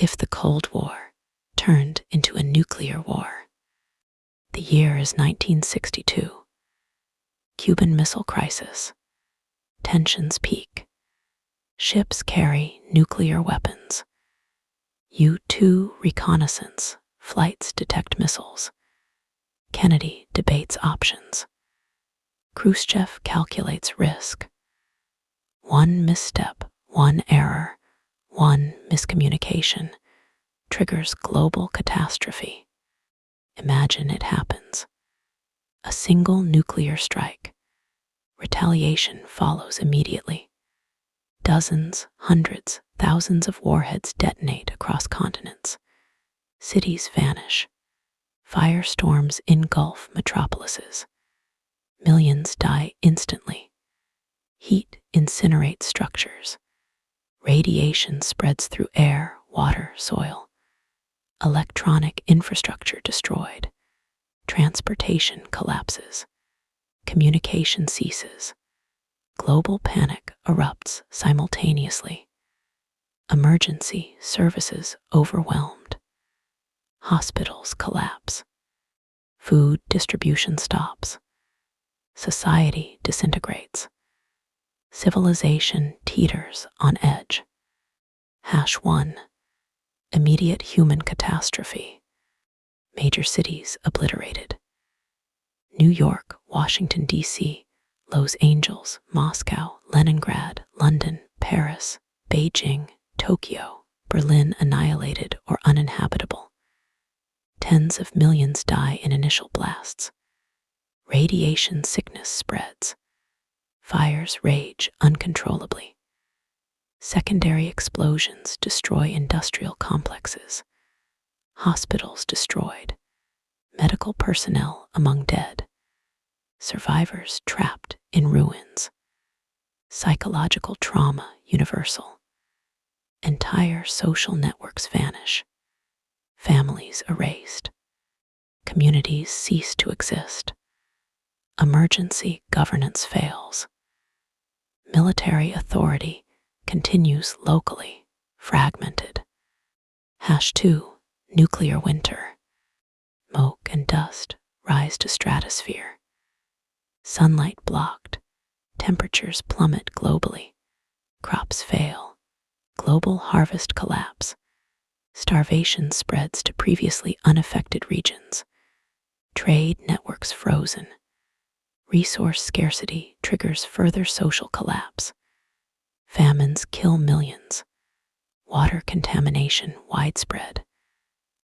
if the Cold War turned into a nuclear war. The year is 1962. Cuban Missile Crisis. Tensions peak. Ships carry nuclear weapons. U-2 reconnaissance flights detect missiles. Kennedy debates options. Khrushchev calculates risk. One misstep, one error, one miscommunication triggers global catastrophe. Imagine it happens. A single nuclear strike. Retaliation follows immediately. Dozens, hundreds, thousands of warheads detonate across continents. Cities vanish. Firestorms engulf metropolises. Millions die instantly. Heat incinerates structures. Radiation spreads through air, water, soil. Electronic infrastructure destroyed. Transportation collapses. Communication ceases. Global panic erupts simultaneously. Emergency services overwhelmed. Hospitals collapse. Food distribution stops. Society disintegrates. Civilization teeters on edge. #1. Immediate human catastrophe. Major cities obliterated. New York, Washington, D.C., Los Angeles, Moscow, Leningrad, London, Paris, Beijing, Tokyo, Berlin annihilated or uninhabitable. Tens of millions die in initial blasts. Radiation sickness spreads. Fires rage uncontrollably. Secondary explosions destroy industrial complexes. Hospitals destroyed. Medical personnel among dead. Survivors trapped in ruins. Psychological trauma universal. Entire social networks vanish. Families erased. Communities cease to exist. Emergency governance fails. Military authority continues locally, fragmented. #2. Nuclear winter. Smoke and dust rise to stratosphere. Sunlight blocked. Temperatures plummet globally. Crops fail. Global harvest collapse. Starvation spreads to previously unaffected regions. Trade networks frozen. Resource scarcity triggers further social collapse. Famines kill millions. Water contamination widespread.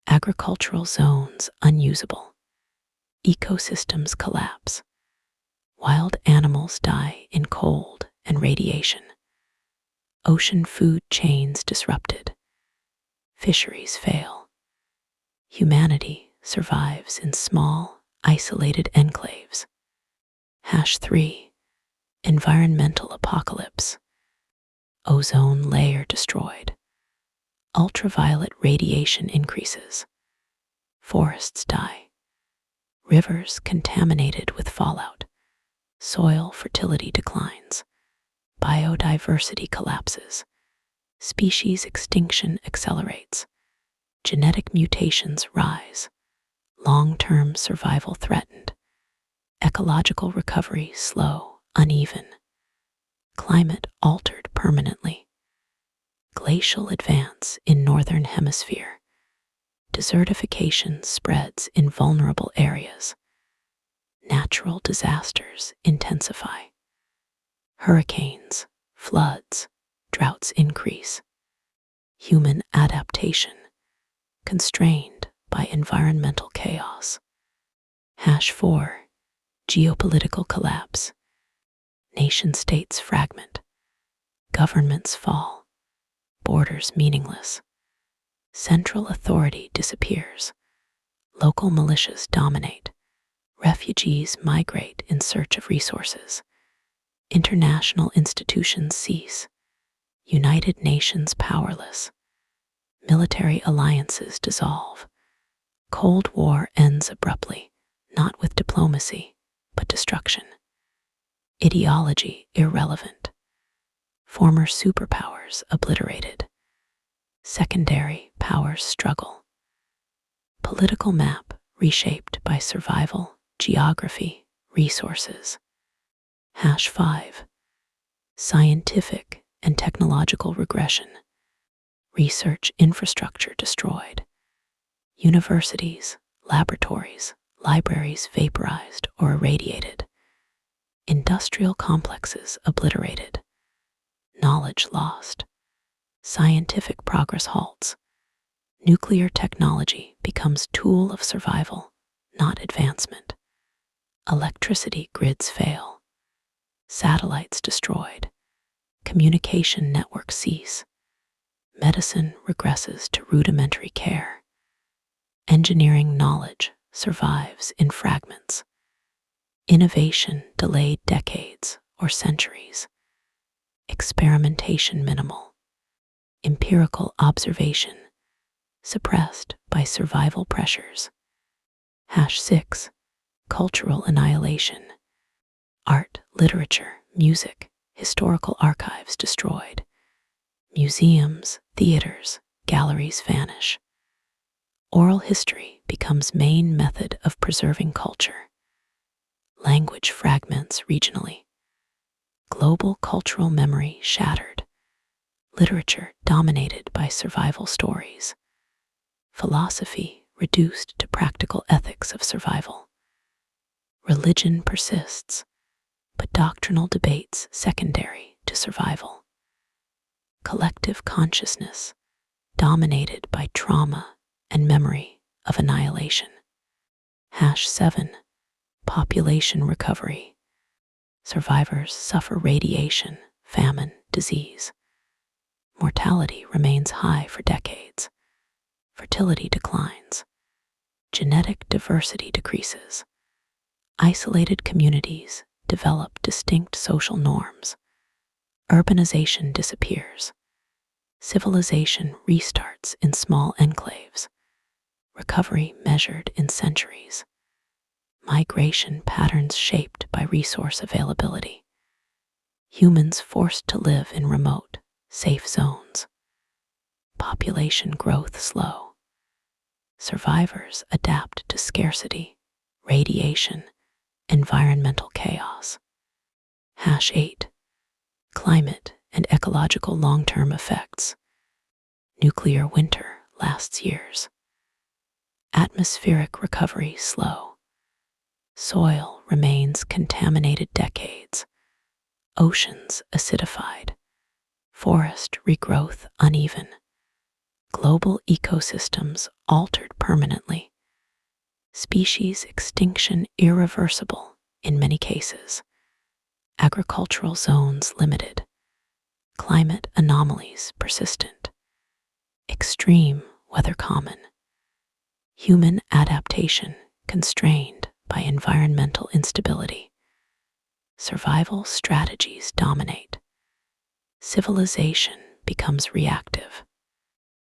Agricultural zones unusable. Ecosystems collapse. Wild animals die in cold and radiation. Ocean food chains disrupted. Fisheries fail. Humanity survives in small, isolated enclaves. #3. Environmental apocalypse. Ozone layer destroyed. Ultraviolet radiation increases. Forests die. Rivers contaminated with fallout. Soil fertility declines. Biodiversity collapses. Species extinction accelerates. Genetic mutations rise. Long-term survival threatened. Ecological recovery slow, uneven. Climate altered permanently. Glacial advance in northern hemisphere. Desertification spreads in vulnerable areas. Natural disasters intensify. Hurricanes, floods, droughts increase. Human adaptation constrained by environmental chaos. #4. Geopolitical collapse. Nation-states fragment. Governments fall. Borders meaningless. Central authority disappears. Local militias dominate. Refugees migrate in search of resources. International institutions cease. United Nations powerless. Military alliances dissolve. Cold War ends abruptly, not with diplomacy, but destruction. Ideology irrelevant. Former superpowers obliterated. Secondary powers struggle. Political map reshaped by survival, geography, resources. Hash 5. Scientific and technological regression. Research infrastructure destroyed. Universities, laboratories, libraries vaporized or irradiated. Industrial complexes obliterated. Knowledge lost. Scientific progress halts. Nuclear technology becomes tool of survival, not advancement. Electricity grids fail. Satellites destroyed. Communication networks cease. Medicine regresses to rudimentary care. Engineering knowledge survives in fragments. Innovation delayed decades or centuries. Experimentation minimal. Empirical observation suppressed by survival pressures. Hash 6. Cultural annihilation. Art, literature, music, historical archives destroyed. Museums, theaters, galleries vanish. Oral history becomes main method of preserving culture. Language fragments regionally. Global cultural memory shattered. Literature dominated by survival stories. Philosophy reduced to practical ethics of survival. Religion persists, but doctrinal debates secondary to survival. Collective consciousness dominated by trauma and memory of annihilation. Hash 7. Population recovery. Survivors suffer radiation, famine, disease. Mortality remains high for decades. Fertility declines. Genetic diversity decreases. Isolated communities develop distinct social norms. Urbanization disappears. Civilization restarts in small enclaves. Recovery measured in centuries. Migration patterns shaped by resource availability. Humans forced to live in remote, safe zones. Population growth slow. Survivors adapt to scarcity, radiation, environmental chaos. Hash 8. Climate and ecological long-term effects. Nuclear winter lasts years. Atmospheric recovery slow. Soil remains contaminated decades. Oceans acidified. Forest regrowth uneven. Global ecosystems altered permanently. Species extinction irreversible in many cases. Agricultural zones limited. Climate anomalies persistent. Extreme weather common. Human adaptation constrained by environmental instability. Survival strategies dominate. Civilization becomes reactive.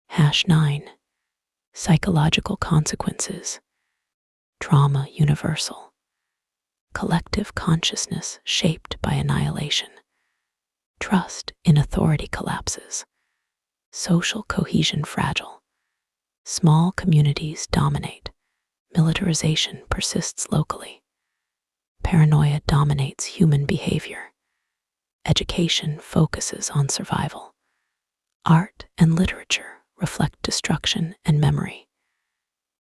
Hash 9. Psychological consequences. Trauma universal. Collective consciousness shaped by annihilation. Trust in authority collapses. Social cohesion fragile. Small communities dominate. Militarization persists locally. Paranoia dominates human behavior. Education focuses on survival. Art and literature reflect destruction and memory.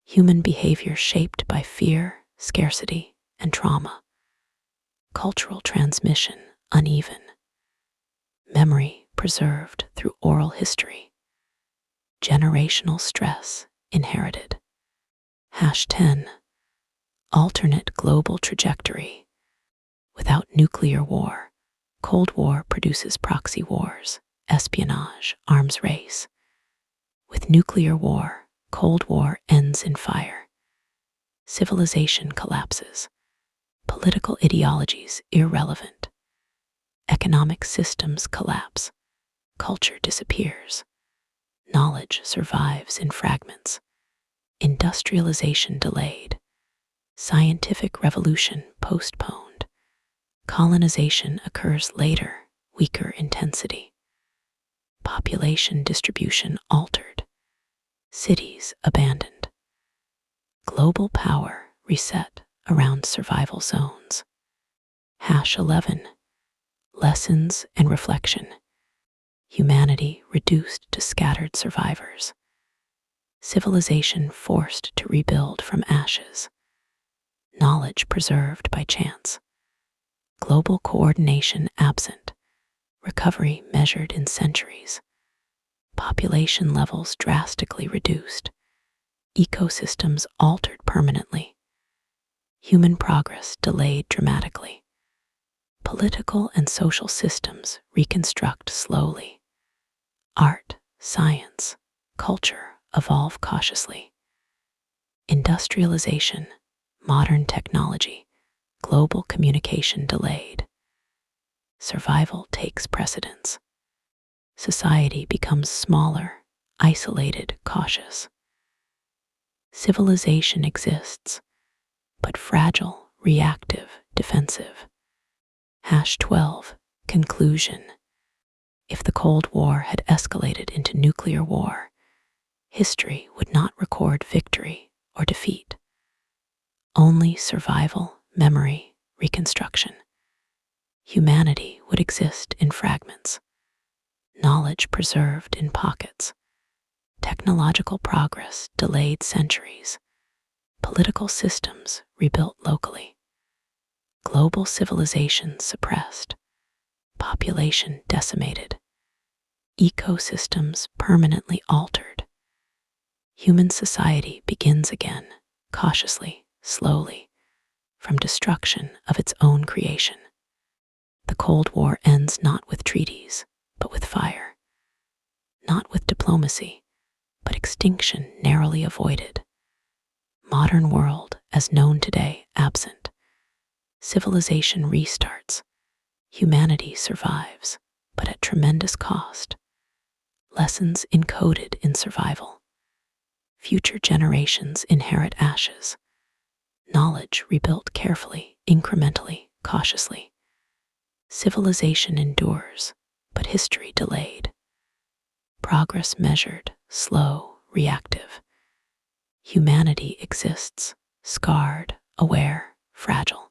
Human behavior shaped by fear, scarcity, and trauma. Cultural transmission uneven. Memory preserved through oral history. Generational stress inherited. Hash 10. Alternate global trajectory. Without nuclear war, Cold War produces proxy wars, espionage, arms race. With nuclear war, Cold War ends in fire. Civilization collapses. Political ideologies irrelevant. Economic systems collapse. Culture disappears. Knowledge survives in fragments. Industrialization delayed. Scientific revolution postponed. Colonization occurs later, weaker intensity. Population distribution altered. Cities abandoned. Global power reset around survival zones. Hash 11. Lessons and reflection. Humanity reduced to scattered survivors. Civilization forced to rebuild from ashes. Knowledge preserved by chance. Global coordination absent. Recovery measured in centuries. Population levels drastically reduced. Ecosystems altered permanently. Human progress delayed dramatically. Political and social systems reconstruct slowly. Art, science, culture evolve cautiously. Industrialization, modern technology, global communication delayed. Survival takes precedence. Society becomes smaller, isolated, cautious. Civilization exists, but fragile, reactive, defensive. Hash 12. Conclusion. If the Cold War had escalated into nuclear war, history would not record victory or defeat. Only survival, memory, reconstruction. Humanity would exist in fragments. Knowledge preserved in pockets. Technological progress delayed centuries. Political systems rebuilt locally. Global civilization suppressed. Population decimated. Ecosystems permanently altered. Human society begins again, cautiously, slowly, from destruction of its own creation. The Cold War ends not with treaties, but with fire. Not with diplomacy, but extinction narrowly avoided. Modern world, as known today, absent. Civilization restarts. Humanity survives, but at tremendous cost. Lessons encoded in survival. Future generations inherit ashes. Knowledge rebuilt carefully, incrementally, cautiously. Civilization endures, but history delayed. Progress measured, slow, reactive. Humanity exists, scarred, aware, fragile.